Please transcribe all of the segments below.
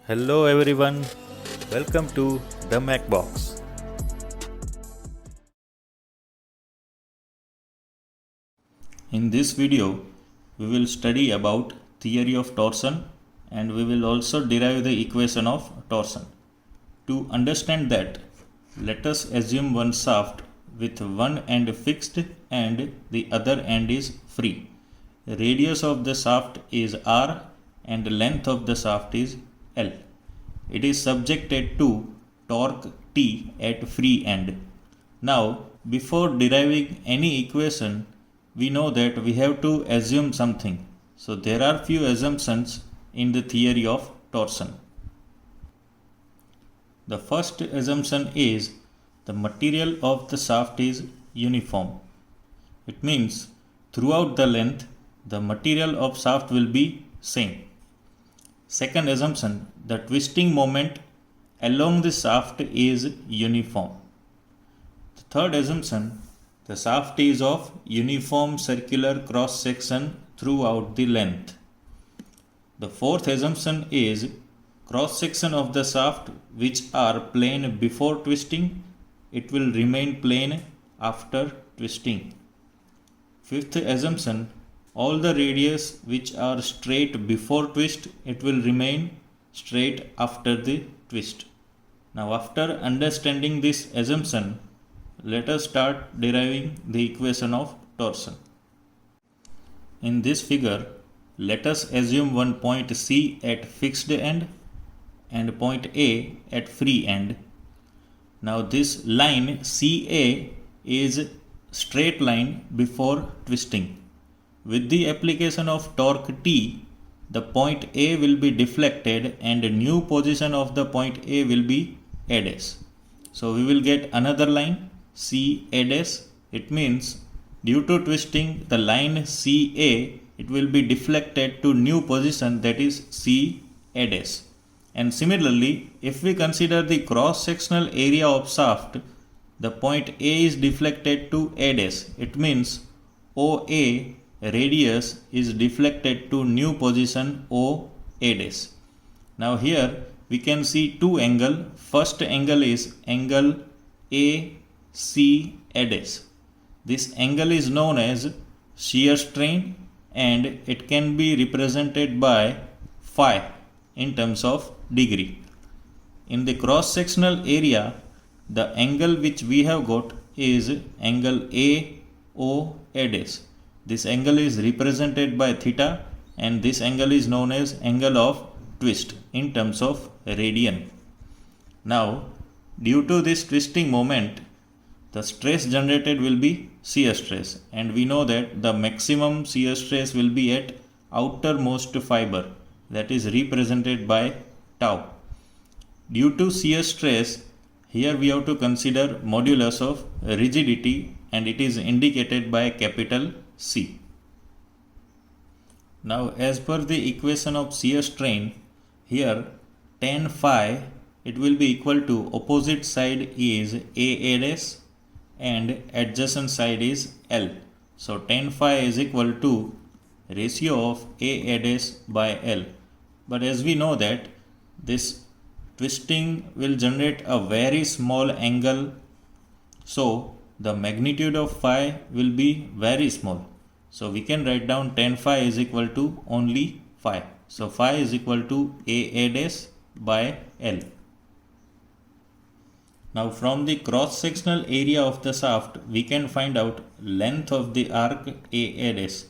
Hello everyone, welcome to the Mac Box. In this video, we will study about theory of torsion and we will also derive the equation of torsion. To understand that, let us assume one shaft with one end fixed and the other end is free. The radius of the shaft is R and the length of the shaft is L. It is subjected to torque T at free end. Now, before deriving any equation, we know that we have to assume something. So, there are few assumptions in the theory of torsion. The first assumption is the material of the shaft is uniform. It means throughout the length, the material of shaft will be same. Second assumption, the twisting moment along the shaft is uniform. The third assumption, the shaft is of uniform circular cross section throughout the length. The fourth assumption is cross section of the shaft which are plane before twisting, it will remain plane after twisting. Fifth assumption, all the radius which are straight before twist, it will remain straight after the twist. Now after understanding this assumption, let us start deriving the equation of torsion. In this figure, let us assume one point C at fixed end and point A at free end. Now this line CA is straight line before twisting. With the application of torque T, the point A will be deflected and a new position of the point A will be A dash. So we will get another line C A dash. It means due to twisting the line CA, it will be deflected to new position, that is C A dash. And similarly, if we consider the cross sectional area of shaft, the point A is deflected to A dash. It means OA radius is deflected to new position O A dash. Now here we can see two angles. First angle is angle AC A dash. This angle is known as shear strain and it can be represented by phi in terms of degree. In the cross sectional area, the angle which we have got is angle AO A dash. This angle is represented by theta and this angle is known as angle of twist in terms of radian. Now, due to this twisting moment, the stress generated will be shear stress, and we know that the maximum shear stress will be at outermost fiber, that is represented by tau. Due to shear stress, here we have to consider modulus of rigidity and it is indicated by capital C. Now as per the equation of shear strain, here tan phi, it will be equal to opposite side is A dash and adjacent side is L. So tan phi is equal to ratio of A dash by L. But as we know that this twisting will generate a very small angle, so the magnitude of phi will be very small. So we can write down tan phi is equal to only phi. So phi is equal to A dash by L. Now from the cross sectional area of the shaft, we can find out length of the arc A dash.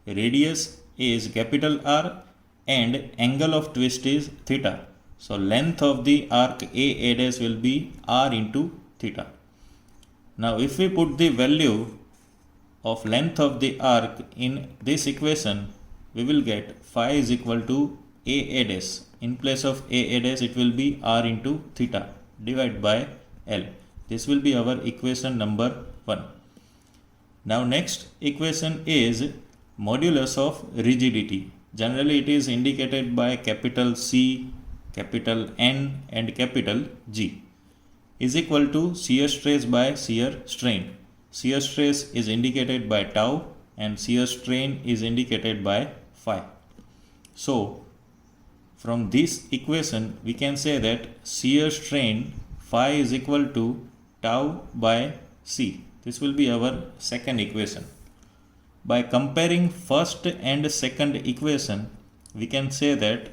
Radius is capital R and angle of twist is theta. So length of the arc A dash will be R into theta. Now if we put the value of length of the arc in this equation, we will get phi is equal to A dash. In place of A dash, it will be R into theta divided by L. This will be our equation number 1. Now next equation is modulus of rigidity. Generally it is indicated by capital C, capital N and capital G, is equal to shear stress by shear strain. Shear stress is indicated by tau and shear strain is indicated by phi. So From this equation, we can say that shear strain phi is equal to tau by C. This will be our second equation. By comparing first and second equation, we can say that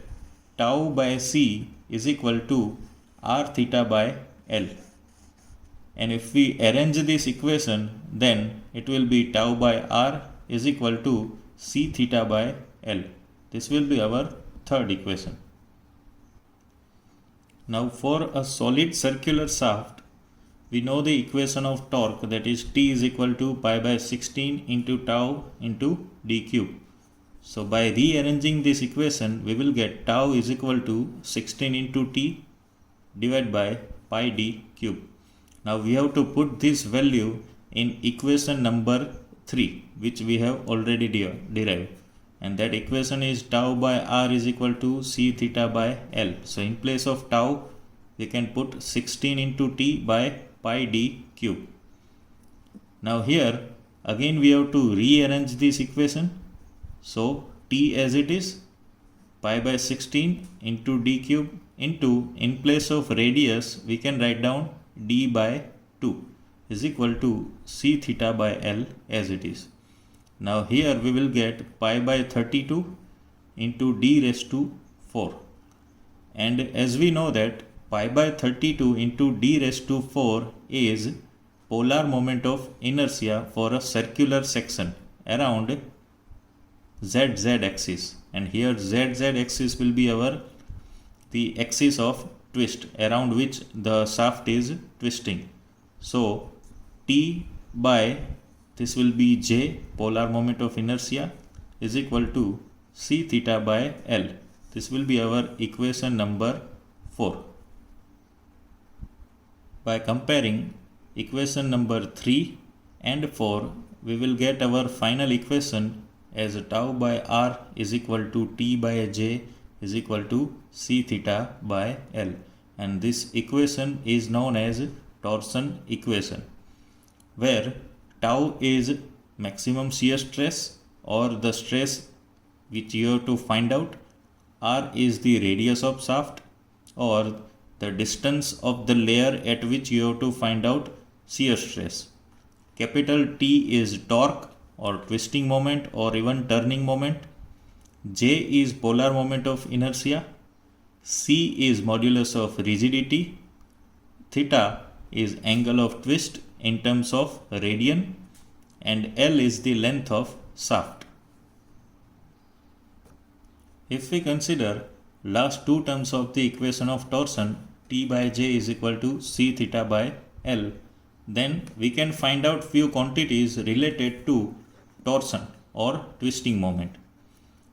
tau by C is equal to r theta by L. And if we arrange this equation, then it will be tau by r is equal to c theta by L. This will be our third equation. Now for a solid circular shaft, we know the equation of torque, that is T is equal to pi by 16 into tau into d cube. So by rearranging this equation, we will get tau is equal to 16 into T divided by pi d cube. Now we have to put this value in equation number 3, which we have already derived. And that equation is tau by r is equal to c theta by L. So in place of tau, we can put 16 into T by pi d cube. Now here again we have to rearrange this equation. So T as it is, pi by 16 into d cube into, in place of radius, we can write down d by 2 is equal to c theta by L as it is. Now here we will get pi by 32 into d raised to 4. And as we know that pi by 32 into d raised to 4 is polar moment of inertia for a circular section around ZZ axis. And here ZZ axis will be the axis of twist around which the shaft is twisting. So T by, this will be J, polar moment of inertia, is equal to c theta by L. This will be our equation number 4. By comparing equation number 3 and 4, we will get our final equation as tau by r is equal to T by J is equal to c theta by L. And this equation is known as torsion equation, where tau is maximum shear stress or the stress which you have to find out, r is the radius of shaft or the distance of the layer at which you have to find out shear stress. Capital T is torque or twisting moment or even turning moment. J is polar moment of inertia. C is modulus of rigidity. Theta is angle of twist in terms of radian. And L is the length of shaft. If we consider last two terms of the equation of torsion, T by J is equal to c theta by L, then we can find out few quantities related to torsion or twisting moment.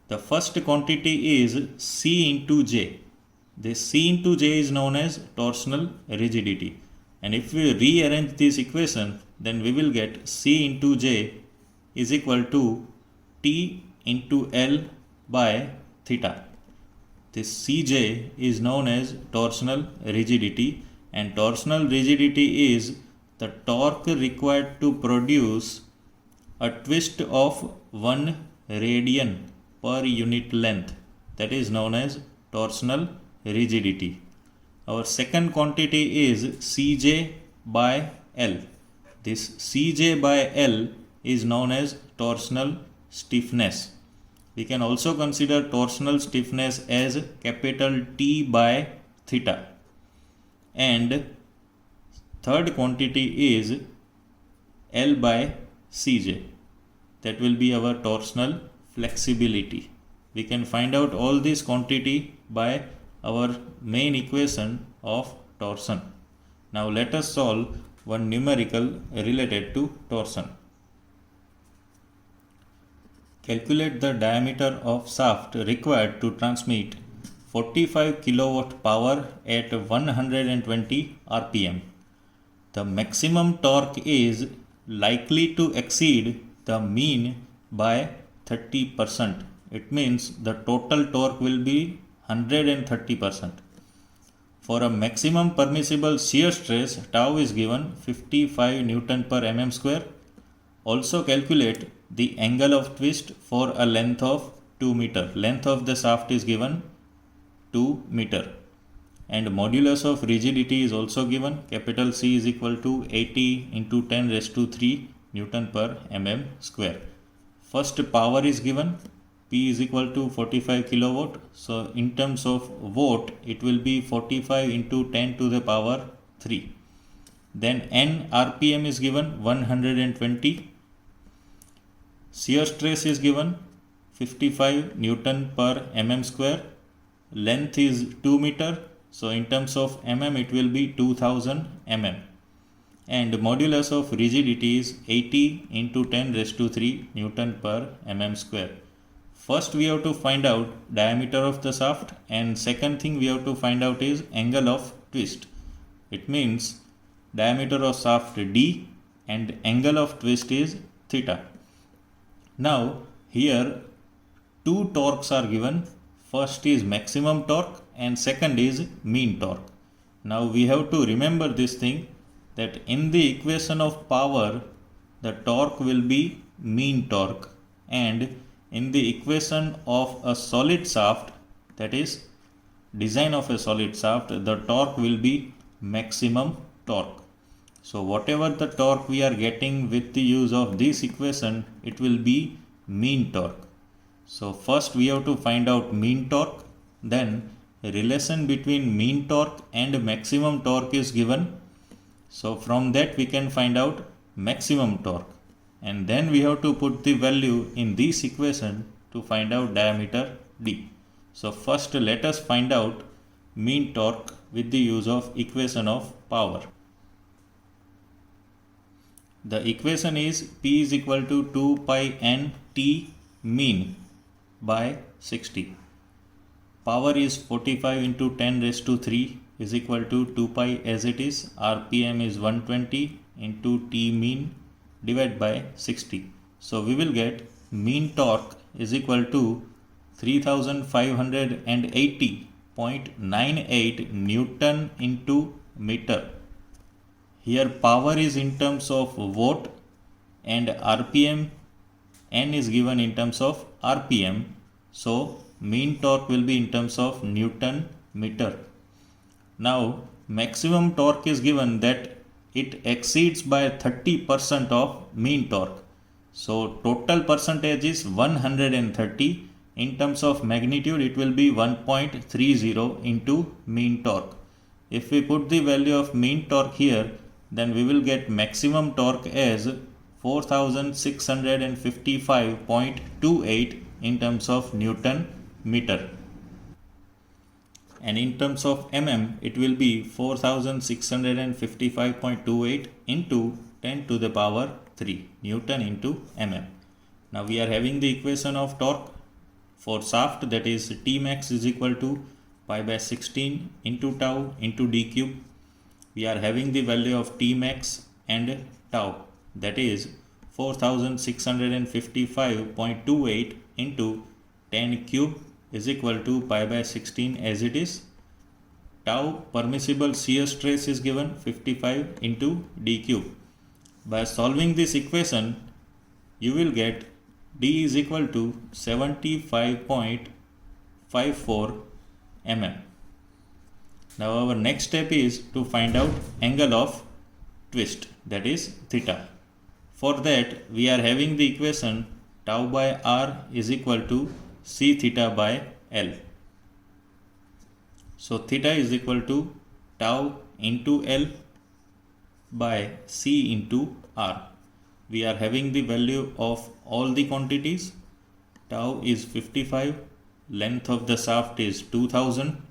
The first quantity is C into J. This C into J is known as torsional rigidity. And if we rearrange this equation, then we will get C into J is equal to T into L by theta. This Cj is known as torsional rigidity, and torsional rigidity is the torque required to produce a twist of 1 radian per unit length, that is known as torsional rigidity. Our second quantity is Cj by L. This Cj by L is known as torsional stiffness. We can also consider torsional stiffness as capital T by theta. And third quantity is L by Cj. That will be our torsional flexibility. We can find out all this quantity by our main equation of torsion. Now let us solve one numerical related to torsion. Calculate the diameter of shaft required to transmit 45 kilowatt power at 120 rpm. The maximum torque is likely to exceed the mean by 30%. It means the total torque will be 130%. For a maximum permissible shear stress, tau is given 55 Newton per mm square. Also calculate the angle of twist for a length of 2 meter. Length of the shaft is given 2 meter. And modulus of rigidity is also given. Capital C is equal to 80 into 10 raised to 3 Newton per mm square. First power is given. P is equal to 45 kilowatt. So in terms of watt, it will be 45 into 10 to the power 3. Then N RPM is given 120. Shear stress is given 55 Newton per mm square. Length is 2 meter. So in terms of mm, it will be 2000 mm. And modulus of rigidity is 80 into 10 raised to 3 Newton per mm square. First we have to find out diameter of the shaft, and second thing we have to find out is angle of twist. It means diameter of shaft D and angle of twist is theta. Now here two torques are given. First is maximum torque and second is mean torque. Now we have to remember this thing, that in the equation of power the torque will be mean torque, and in the equation of a solid shaft, that is design of a solid shaft, the torque will be maximum torque. So whatever the torque we are getting with the use of this equation, it will be mean torque. So first we have to find out mean torque, then relation between mean torque and maximum torque is given. So from that we can find out maximum torque, and then we have to put the value in this equation to find out diameter D. So first let us find out mean torque with the use of equation of power. The equation is P is equal to 2 pi n T mean by 60. Power is 45 into 10 raised to 3 is equal to 2 pi as it is. RPM is 120 into T mean divided by 60. So we will get mean torque is equal to 3580.98 Newton into meter. Here power is in terms of watt and RPM, N is given in terms of RPM. So mean torque will be in terms of Newton meter. Now maximum torque is given that it exceeds by 30% of mean torque. So total percentage is 130. In terms of magnitude, it will be 1.30 into mean torque. If we put the value of mean torque here, then we will get maximum torque as 4655.28 in terms of Newton meter. And in terms of mm, it will be 4655.28 into 10 to the power 3 Newton into mm. Now we are having the equation of torque for shaft, that is T max is equal to pi by 16 into tau into d cube. We are having the value of T max and tau, that is 4655.28 into 10 cube is equal to pi by 16 as it is. Tau permissible shear stress is given 55 into d cube. By solving this equation, you will get D is equal to 75.54 mm. Now our next step is to find out angle of twist, that is theta. For that we are having the equation tau by R is equal to C theta by L. So theta is equal to tau into L by C into R. We are having the value of all the quantities. Tau is 55, length of the shaft is 2000,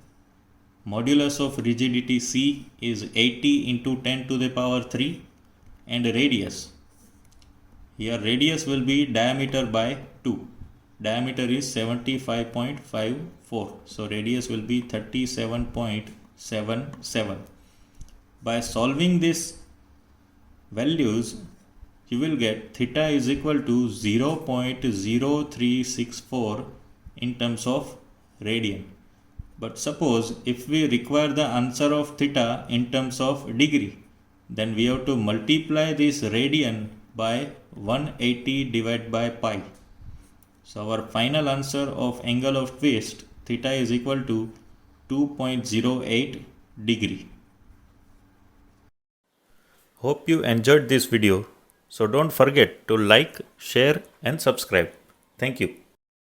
modulus of rigidity C is 80 into 10 to the power 3, and radius. Here radius will be diameter by 2. Diameter is 75.54. So radius will be 37.77. By solving this values, you will get theta is equal to 0.0364 in terms of radian. But suppose if we require the answer of theta in terms of degree, then we have to multiply this radian by 180 divided by pi. So our final answer of angle of twist theta is equal to 2.08 degree. Hope you enjoyed this video. So don't forget to like, share and subscribe. Thank you.